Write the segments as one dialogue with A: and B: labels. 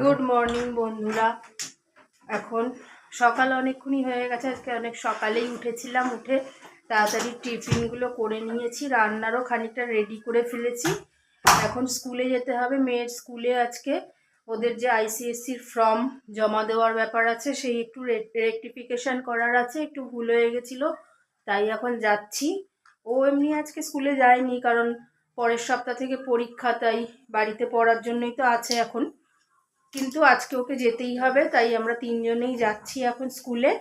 A: Good morning বন্ধুরা। এখন সকাল অনেকক্ষণই হয়ে গেছে, আজকে অনেক সকালেই উঠেছিলাম। উঠে তাড়াতাড়ি টিফিনগুলো করে নিয়েছি, রান্নারও খানিকটা রেডি করে ফেলেছি। এখন স্কুলে যেতে হবে। মেয়ের স্কুলে আজকে ওদের যে আইসিএসসির ফর্ম জমা দেওয়ার ব্যাপার আছে, সেই একটু রেকটিফিকেশান করার আছে, একটু ভুল হয়ে গেছিলো, তাই এখন যাচ্ছি। ও এমনি আজকে স্কুলে যায়নি, কারণ পরের সপ্তাহ থেকে পরীক্ষা, তাই বাড়িতে পড়ার জন্যই তো আছে এখন। কিন্তু আজকে ওকে যেতেই হবে, তাই আমরা তিনজনেই যাচ্ছি এখন স্কুলে।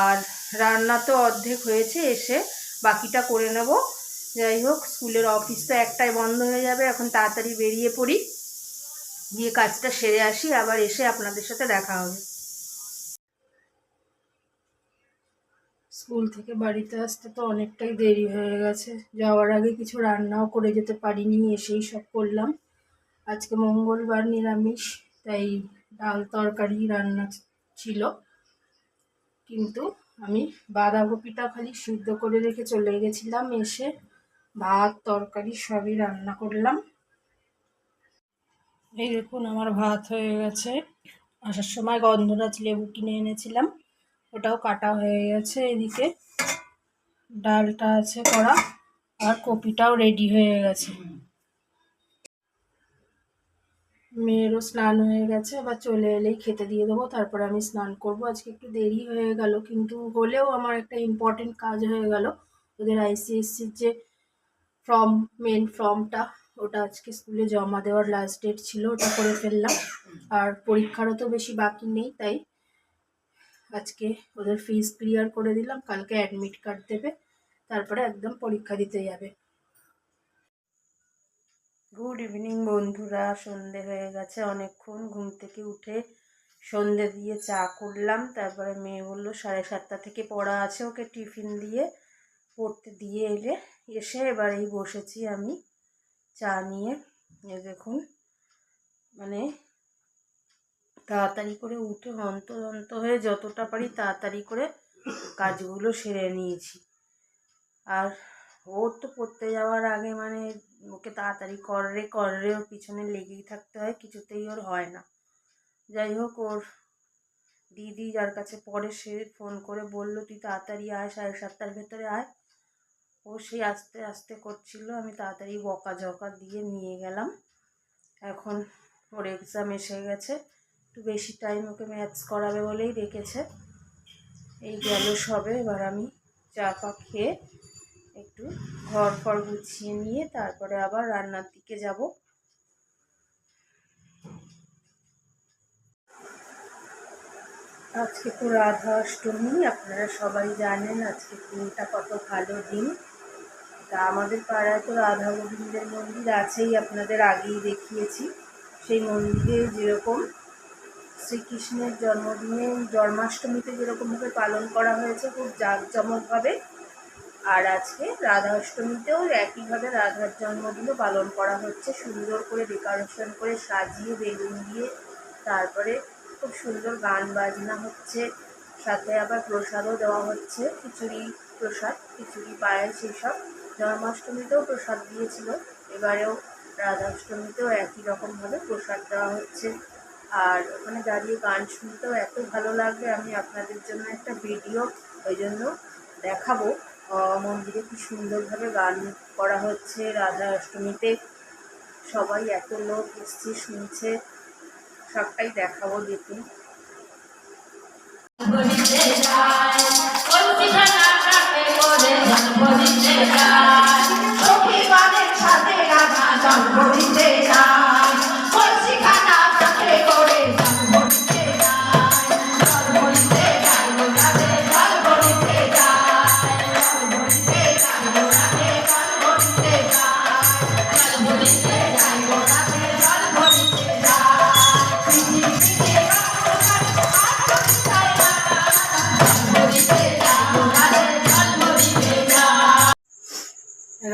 A: আর রান্না তো অর্ধেক হয়েছে, এসে বাকিটা করে নেব। যাই হোক, স্কুলের অফিস তো একটাই বন্ধ হয়ে যাবে, এখন তাড়াতাড়ি বেরিয়ে পড়ি, গিয়ে কাজটা সেরে আসি, আবার এসে আপনাদের সাথে দেখা হবে। স্কুল থেকে বাড়িতে আসতে তো অনেকটাই দেরি হয়ে গেছে, যাওয়ার আগে কিছু রান্নাও করে যেতে পারিনি, এসেই সব করলাম। আজকে মঙ্গলবার, নিরামিষ, তাই ডাল তরকারি রান্না ছিল। কিন্তু আমি বাঁধাকপিটা খালি সিদ্ধ করে রেখে চলে গেছিলাম, এসে ভাত তরকারি সবই রান্না করলাম। এই দেখুন, আমার ভাত হয়ে গেছে। আসার সময় গন্ধরাজ লেবু কিনে এনেছিলাম, ওটাও কাটা হয়ে গেছে। এদিকে ডালটা আছে করা, আর কপিটাও রেডি হয়ে গেছে। মেয়েরও স্নান হয়ে গেছে, আবার চলে এলেই খেতে দিয়ে দেবো, তারপরে আমি স্নান করব। আজকে একটু দেরি হয়ে গেল, কিন্তু হলেও আমার একটা ইম্পর্টেন্ট কাজ হয়ে গেল। ওদের আইসিএসসির যে মেন ফর্মটা, ওটা আজকে স্কুলে জমা দেওয়ার লাস্ট ডেট ছিল, ওটা করে ফেললাম। আর পরীক্ষারও তো বেশি বাকি নেই, তাই আজকে ওদের ফিস ক্লিয়ার করে দিলাম। কালকে অ্যাডমিট কার্ড দেবে, তারপরে একদম পরীক্ষা দিতে যাবে। গুড ইভিনিং বন্ধুরা। সন্ধে হয়ে গেছে অনেকক্ষণ, ঘুম থেকে উঠে সন্ধে দিয়ে চা করলাম। তারপরে মেয়ে বললো 7:30 থেকে পড়া আছে, ওকে টিফিন দিয়ে পড়তে দিয়ে এসে এবার এই বসেছি আমি চা নিয়ে। দেখুন, মানে তাড়াতাড়ি করে উঠে হন্ত হয়ে যতটা পারি তাড়াতাড়ি করে কাজগুলো সেরে নিয়েছি। আর ওর তো পড়তে যাওয়ার আগে মানে ওকে তাড়াতাড়ি কররে ওর পিছনে লেগেই থাকতে হয়, কিছুতেই ওর হয় না। যাই হোক, ওর দিদি যার কাছে পড়ে সে ফোন করে বলল, তুই তাড়াতাড়ি আয়, 7:30টার ভেতরে আয়। ও সেই আস্তে আস্তে করছিল, আমি তাড়াতাড়ি বকাঝকা দিয়ে নিয়ে গেলাম। এখন ওর এক্সাম এসে গেছে, একটু বেশি টাইম ওকে ম্যাথস করাবে বলেই রেখেছে। এই গেল সবে। এবার আমি চা পা খেয়ে একটু ঘর গুছিয়ে নিয়ে তারপরে আবার রান্নার দিকে যাব। আজকে তো রাধা অষ্টমী, আপনারা সবাই জানেন আজকে দিনটা কত ভালো দিন। তা আমাদের পাড়ায় তো রাধা গোবিন্দের মন্দির আছেই, আপনাদের আগেই দেখিয়েছি। সেই মন্দিরে যেরকম শ্রীকৃষ্ণের জন্মদিনে জন্মাষ্টমীতে যেরকমভাবে পালন করা হয়েছে খুব জাঁকজমকভাবে, আর আজকে রাধা অষ্টমীতেও একইভাবে রাধার জন্মদিনও পালন করা হচ্ছে। সুন্দর করে ডেকোরেশন করে সাজিয়ে বেলুন দিয়ে, তারপরে খুব সুন্দর গান বাজনা হচ্ছে, সাথে আবার প্রসাদও দেওয়া হচ্ছে, খিচুড়ি প্রসাদ, খিচুড়ি পায়েস এইসব। জন্মাষ্টমীতেও প্রসাদ দিয়েছিল, এবারেও রাধাষ্টমীতেও একই রকমভাবে প্রসাদ দেওয়া হচ্ছে। আর ওখানে দাঁড়িয়ে গান শুনতেও এত ভালো লাগবে, আমি আপনাদের জন্য একটা ভিডিও ওই জন্য দেখাবো। মন্দিরে কি সুন্দরভাবে গান করা হচ্ছে রাধা অষ্টমীতে, সবাই এত লোক এসছে শুনছে, সবটাই দেখাবো, দেখুন।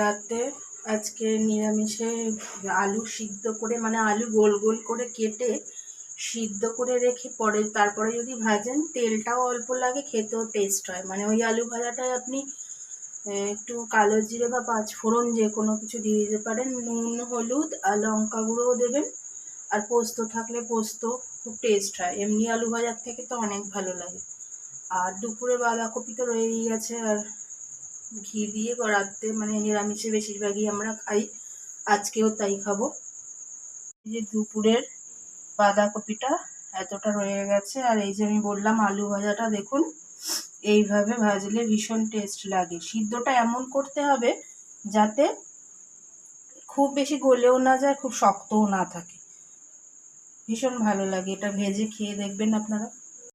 A: রাতে আজকে নিরামিষে আলু সিদ্ধ করে, মানে আলু গোল গোল করে কেটে সিদ্ধ করে রেখে পরে তারপরে যদি ভাজেন, তেলটাও অল্প লাগে, খেতেও টেস্ট হয়। মানে ওই আলু ভাজাটায় আপনি একটু কালো জিরে বা 5 ফোড়ন যে কোনো কিছু দিয়ে দিতে পারেন, নুন হলুদ আর লঙ্কা গুঁড়োও দেবেন, আর পোস্ত থাকলে পোস্ত খুব টেস্ট হয়, এমনি আলু ভাজার থেকে তো অনেক ভালো লাগে। আর দুপুরে বাঁধাকপি তো রয়েই গেছে, আর ঘি দিয়ে রাত্রে মানে নিরামিষে বেশিরভাগই আমরা খাই, আজকেও তাই খাবো। এই যে দুপুরের বাঁধাকপিটা এতটা রয়ে গেছে, আর এই যে আমি বললাম আলু ভাজাটা দেখুন এইভাবে ভাজলে ভীষণ টেস্ট লাগে। সিদ্ধটা এমন করতে হবে যাতে খুব বেশি গলেও না যায়, খুব শক্তও না থাকে, ভীষণ ভালো লাগে। এটা ভেজে খেয়ে দেখবেন আপনারা।